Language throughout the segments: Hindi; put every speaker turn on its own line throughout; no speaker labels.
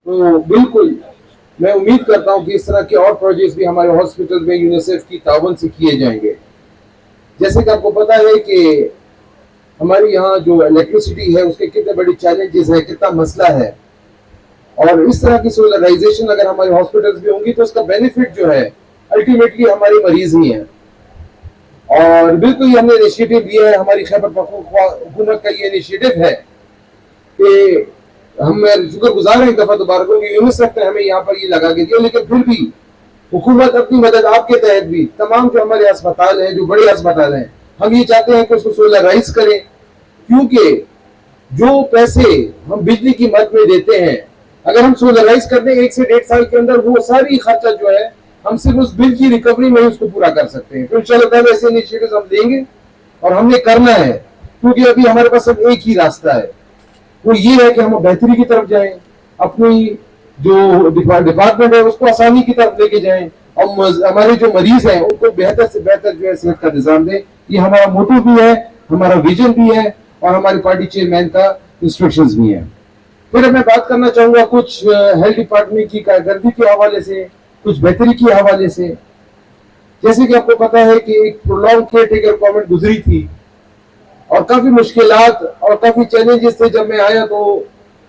तो बिल्कुल मैं उम्मीद करता हूँ कि इस तरह के और प्रोजेक्ट्स भी हमारे हॉस्पिटल में यूनिसेफ की तावन से किए जाएंगे। जैसे कि आपको पता है कि हमारे यहाँ जो इलेक्ट्रिसिटी है उसके कितने बड़े चैलेंजेस है, कितना मसला है, और इस तरह की सोलराइजेशन अगर हमारे हॉस्पिटल्स में होंगी तो उसका बेनिफिट जो है अल्टीमेटली हमारे मरीज ही हैं। और बिल्कुल ये हमने इनिशिएटिव लिया है, हमारी खैबर पख्तूनख्वा हुकूमत का ये इनिशिएटिव है कि हम शुक्रगुजार हैं एक दफा दोबारा को कि यूनिसेफ ने हमें यहाँ पर ये लगा के दिया, लेकिन फिर भी हुकूमत अपनी मदद आपके तहत भी तमाम जो हमारे अस्पताल हैं, जो बड़े अस्पताल हैं, हम ये चाहते हैं कि उसको सोलराइज करें, क्योंकि जो पैसे हम बिजली की मद में देते हैं अगर हम सोलराइज कर दें 1 से 1.5 साल के अंदर वो सारी खर्चा जो है हम सिर्फ उस बिल की रिकवरी में ही उसको पूरा कर सकते हैं। तो इंशाल्लाह ताला ऐसे इनिशिएटिव्स हम लेंगे और हमने करना है, क्योंकि अभी हमारे पास अब एक ही रास्ता है, वो ये है कि हम बेहतरी की तरफ जाएं, अपनी जो डिपार्टमेंट है उसको आसानी की तरफ लेके जाएं और हमारे जो मरीज हैं उनको बेहतर से बेहतर जो है सेहत का निजाम दें। ये हमारा मोटिव भी है, हमारा विजन भी है और हमारी पार्टी चेयरमैन का इंस्ट्रक्शंस भी है। फिर मैं बात करना चाहूंगा कुछ हेल्थ डिपार्टमेंट की कारकर्दगी के हवाले से, कुछ बेहतरी के हवाले से। जैसे कि आपको पता है कि एक प्रोलॉन्ग केयर टेकर गवर्नमेंट गुजरी थी और काफी मुश्किलात और काफी चैलेंजेस थे। जब मैं आया तो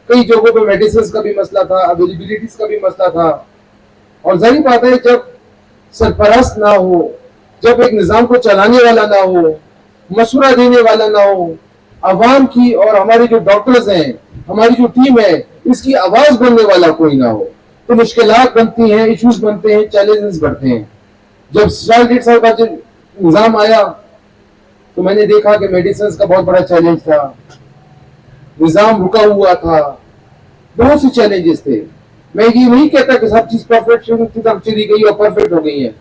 कई जगहों पे मेडिसिन का भी मसला था, अवेलेबिलिटीज का भी मसला था, और जाहिर बात है जब सरपरस्त ना हो, जब एक निजाम को चलाने वाला ना हो, मशवरा देने वाला ना हो, अवाम की और हमारे जो डॉक्टर्स हैं, हमारी जो टीम है, इसकी आवाज बनने वाला कोई ना हो, तो मुश्किलात बनती हैं, इश्यूज बनते हैं, चैलेंजेस बढ़ते हैं। जब 1.5 साल बाद जब निजाम आया तो मैंने देखा कि मेडिसिन का बहुत बड़ा चैलेंज था, निजाम रुका हुआ था, बहुत से चैलेंजेस थे। मैं ये नहीं कहता कि सब चीज परफेक्शन की तरफ चली गई और परफेक्ट हो गई है,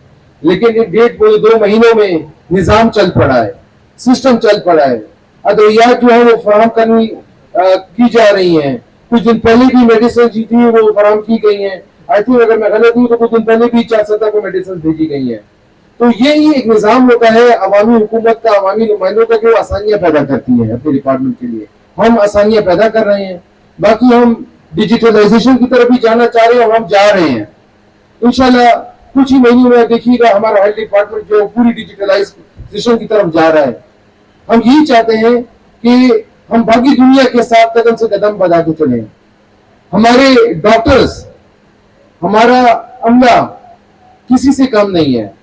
लेकिन 1.5 महीनों में निजाम चल पड़ा है, सिस्टम चल पड़ा है, अद्वियात जो है वो फराहम करनी की जा रही हैं। कुछ दिन पहले भी मेडिसिन जी थी वो फराहम की गई हैं। आई थिंक अगर मैं गलत हूँ तो कुछ दिन पहले भी 4 को मेडिसिन भेजी गई हैं। तो यही एक निजाम होता है अवामी हुकूमत का, अवामी नुमाइंदों का, कि वो आसानियां पैदा करती है अपने डिपार्टमेंट के लिए। हम आसानियां पैदा कर रहे हैं, बाकी हम डिजिटलाइजेशन की तरफ भी जाना चाह रहे हैं और हम जा रहे हैं। इंशाल्लाह कुछ ही महीनों में देखिएगा हमारा हेल्थ डिपार्टमेंट जो पूरी डिजिटलाइजेशन की तरफ जा रहा है। हम यही चाहते हैं कि हम बाकी दुनिया के साथ कदम से कदम बढ़ा के चले। हमारे डॉक्टर्स, हमारा अमला किसी से कम नहीं है।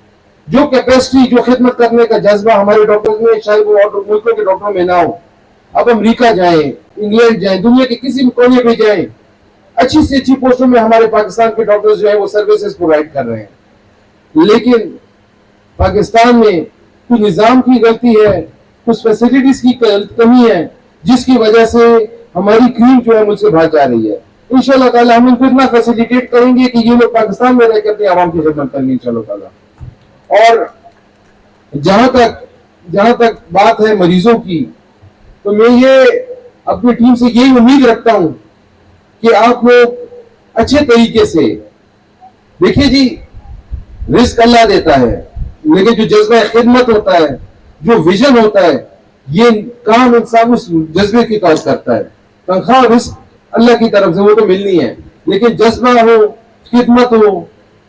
जो कैपेसिटी, जो खिदमत करने का जज्बा हमारे डॉक्टर्स में, शायद वो और मुल्कों के डॉक्टरों में ना हो। अब अमेरिका जाएं, इंग्लैंड जाएं, दुनिया के किसी भी कोने पे जाएं, अच्छी से अच्छी पोस्टों में हमारे पाकिस्तान के डॉक्टर्स जो है वो सर्विसेज प्रोवाइड कर रहे हैं। लेकिन पाकिस्तान में कुछ निजाम की गलती है, कुछ फैसिलिटीज की कमी है, जिसकी वजह से हमारी क्रीम जो है मुझसे भाग जा रही है। इंशाल्लाह ताला हम इनको इतना फैसिलिटेट करेंगे कि ये लोग पाकिस्तान में रहकर अपनी आवाम की खिदमत करेंगे इंशाल्लाह ताला। और जहां तक बात है मरीजों की, तो मैं ये अपनी टीम से यही उम्मीद रखता हूं कि आप लोग अच्छे तरीके से देखिए जी, रिस्क अल्लाह देता है, लेकिन जो जज्बा खिदमत होता है, जो विजन होता है, ये काम इंसान उस जज्बे की तौर करता है। तनख्वाह रिस्क अल्लाह की तरफ से वो तो मिलनी है, लेकिन जज्बा हो, खिदमत हो,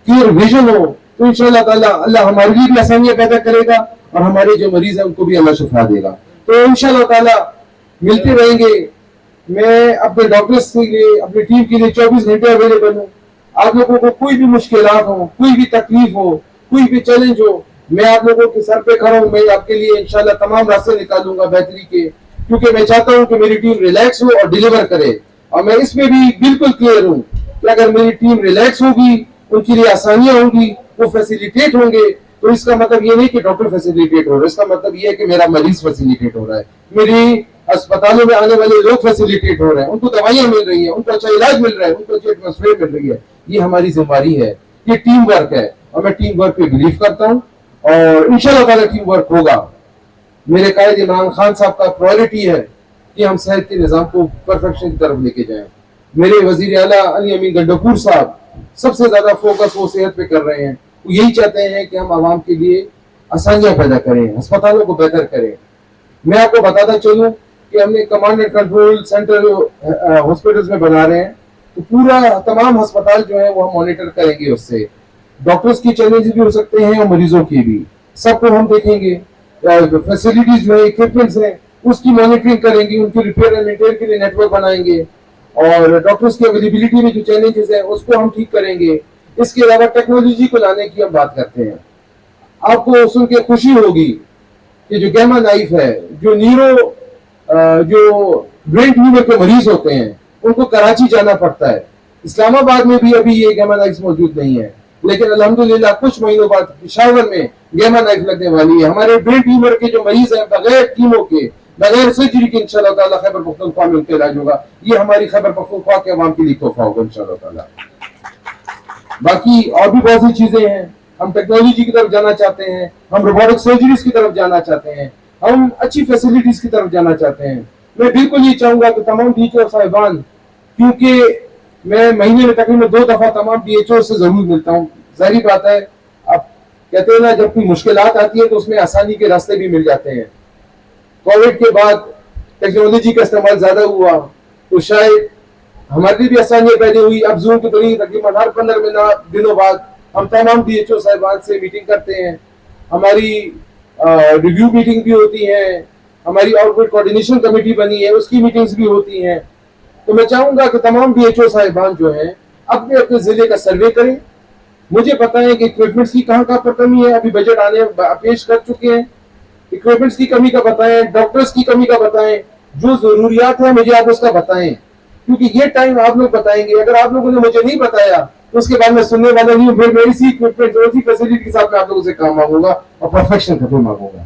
क्लियर विजन हो, तो इंशाल्लाह ताला अल्लाह हमारे लिए भी आसानियां पैदा करेगा और हमारे जो मरीज हैं उनको भी अल्लाह शिफा देगा। तो इंशाल्लाह ताला मिलते रहेंगे। मैं अपने डॉक्टर्स के लिए, अपनी टीम के लिए 24 घंटे अवेलेबल हूँ। आप लोगों को कोई भी मुश्किलात हो, कोई भी तकलीफ हो, कोई भी चैलेंज हो, मैं आप लोगों के सर पे खड़ा हूँ। मैं आपके लिए इंशाल्लाह तमाम रास्ते निकालूंगा बेहतरी के, क्योंकि मैं चाहता हूँ कि मेरी टीम रिलैक्स हो और डिलीवर करे। और मैं इसमें भी बिल्कुल क्लियर हूँ कि अगर मेरी टीम रिलैक्स होगी, उनके लिए आसानियां होंगी, वो फैसिलिटेट होंगे, तो इसका मतलब ये नहीं कि डॉक्टर फैसिलिटेट हो रहा है, इसका मतलब ये है कि मेरा मरीज फैसिलिटेट हो रहा है, मेरी अस्पतालों में आने वाले लोग फैसिलिटेट हो रहे हैं, उनको दवाइयां मिल रही है, उनको अच्छा इलाज मिल रहा है, उनको अच्छी एटमॉस्फेयर मिल रही है। ये हमारी जिम्मेदारी है, ये टीम वर्क है और मैं टीम वर्क पे बिलीव करता हूँ और इंशाल्लाह ताला टीम वर्क होगा। मेरे कायद इमरान खान साहब का प्रायोरिटी है कि हम सेहत के निजाम को परफेक्शन की तरफ लेके जाएं। मेरे वजीर आला अली अमीन गंडोपुर साहब सबसे ज्यादा फोकस वो सेहत पे कर रहे हैं। वो यही चाहते हैं कि हम आवाम के लिए आसानियां पैदा करें, अस्पतालों को बेहतर करें। मैं आपको बताता चलूं कि हमने command and control centre hospitals में बना रहे हैं, तो पूरा तमाम अस्पताल जो है वो हम मॉनिटर करेंगे उससे। डॉक्टर्स की चैलेंजेस भी हो सकते हैं और मरीजों की भी, सबको हम देखेंगे। फैसिलिटीज जो है, इक्विपमेंट्स हैं, उसकी मॉनिटरिंग करेंगे, उनकी रिपेयर एंड मेंटेन के लिए नेटवर्क बनाएंगे, और डॉक्टर्स की अवेलेबिलिटी में जो चैलेंजेस है उसको हम ठीक करेंगे। इसके अलावा टेक्नोलॉजी को लाने की हम बात करते हैं। आपको सुन के खुशी होगी कि जो गैमा नाइफ है, जो जो ब्रेन ट्यूमर के मरीज होते हैं उनको कराची जाना पड़ता है। इस्लामाबाद में भी अभी ये गैमा नाइफ मौजूद नहीं है, लेकिन अल्हम्दुलिल्लाह कुछ महीनों बाद पेशावर में गैमा नाइफ लगने वाली है। हमारे ब्रेन ट्यूमर के जो मरीज हैं बगैर कीमो के, बगैर सर्जरी के इंशाल्लाह ताला खैबर पख्तूनख्वा में उनका इलाज होगा। ये हमारी खैबर पख्तूनख्वा के अवाम के लिए तोहफा होगा इंशाल्लाह ताला। बाकी और भी बहुत सी चीजें हैं। हम टेक्नोलॉजी की तरफ जाना चाहते हैं, हम रोबोटिक सर्जरीज की तरफ जाना चाहते हैं, हम अच्छी फैसिलिटीज की तरफ जाना चाहते हैं। मैं बिल्कुल ये चाहूंगा कि तमाम डीएचओ साहिबान, क्योंकि मैं महीने में तकरीबन 2 दफा तमाम डीएचओ से जरूर मिलता हूँ। जाहिर बात है, अब कहते हैं ना, जब कोई मुश्किलात आती है तो उसमें आसानी के रास्ते भी मिल जाते हैं। कोविड के बाद टेक्नोलॉजी का इस्तेमाल ज्यादा हुआ तो शायद हमारी भी आसानियां पैदा हुई। अब जूम के तरीके तकरीबन हर 15 दिनों बाद हम तमाम डीएचओ साहिबान से मीटिंग करते हैं। हमारी रिव्यू मीटिंग भी होती है, हमारी आउटपुट कोऑर्डिनेशन कमेटी बनी है, उसकी मीटिंग्स भी होती हैं। तो मैं चाहूंगा कि तमाम डीएचओ साहिबान जो हैं अपने अपने जिले का सर्वे करें। मुझे पता है कि इक्विपमेंट्स की कहाँ कहाँ पर कमी है, अभी बजट आने पेश कर चुके हैं। इक्विपमेंट्स की कमी का बताएं, डॉक्टर्स की कमी का बताएं, जो जरूरियात है मुझे आप उसका बताएं, क्योंकि ये टाइम आप लोग बताएंगे। अगर आप लोगों ने मुझे नहीं बताया तो उसके बाद मैं सुनने वाला नहीं हूँ, फिर मेरी सी इक्विपमेंट और सी फैसिलिटी के साथ मैं आप लोगों से काम मांगूंगा और परफेक्शन का मांगूंगा।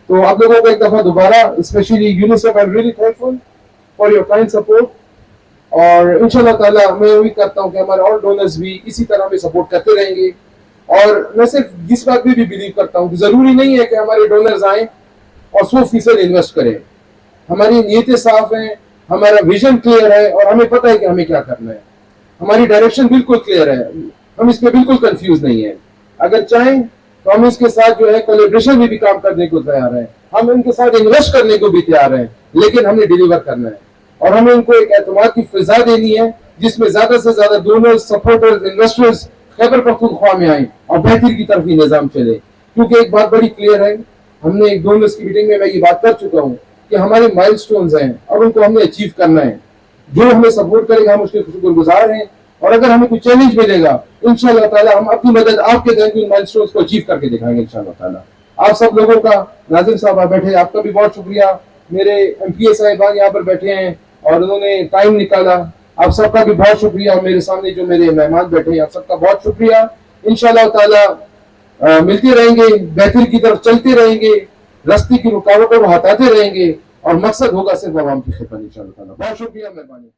तो आप लोगों को एक दफा दोबारा, specially UNICEF, I am really thankful for your kind support. और इंशाल्लाह ताला मैं उम्मीद करता हूँ कि हमारे और डोनर्स भी इसी तरह में सपोर्ट करते रहेंगे। और मैं सिर्फ इस बात में भी बिलीव करता हूँ कि जरूरी नहीं है कि हमारे डोनर्स आए और 100% इन्वेस्ट करें। हमारी नीयतें साफ हैं, हमारा विजन क्लियर है और हमें पता है कि हमें क्या करना है। हमारी डायरेक्शन बिल्कुल क्लियर है, हम इसमें बिल्कुल कंफ्यूज नहीं है। अगर चाहें तो हम इसके साथ जो है कोलैबोरेशन में भी काम करने को तैयार हैं, हम इनके साथ इन्वेस्ट करने को भी तैयार हैं, लेकिन हमने डिलीवर करना है और हमें इनको एक एतमाद की फिजा देनी है जिसमें ज्यादा से ज्यादा donors, supporters, investors Khyber Pakhtunkhwa में आए और बेहतर की तरफ ही निजाम चले। क्योंकि एक बात बड़ी क्लियर है, हमने एक डोनर्स की मीटिंग में मैं ये बात कर चुका हूँ कि हमारे माइलस्टोन्स हैं और उनको हमने अचीव करना है। जो हमें सपोर्ट करेगा हम उसके शुक्रगुजार हैं, और अगर हमें कोई चैलेंज मिलेगा इंशाल्लाह ताला हम अपनी मदद आपके देंगे, उन माइलस्टोन्स को अचीव करके दिखाएंगे इंशाल्लाह ताला। आप सब लोगों का, नाजिम साहब आप बैठे, आपका भी बहुत शुक्रिया। मेरे एमपीए साहिबान यहाँ पर बैठे हैं और उन्होंने टाइम निकाला, आप सबका भी बहुत शुक्रिया। मेरे सामने जो मेरे मेहमान बैठे हैं आप सबका बहुत शुक्रिया। इंशाल्लाह ताला मिलते रहेंगे, बेहतर की तरफ चलते रहेंगे, रास्ते की रुकावटों को हटाते रहेंगे और मकसद होगा सिर्फ आवाम की खिदमत इंशाल्लाह ताला। बहुत शुक्रिया, मेहरबानी।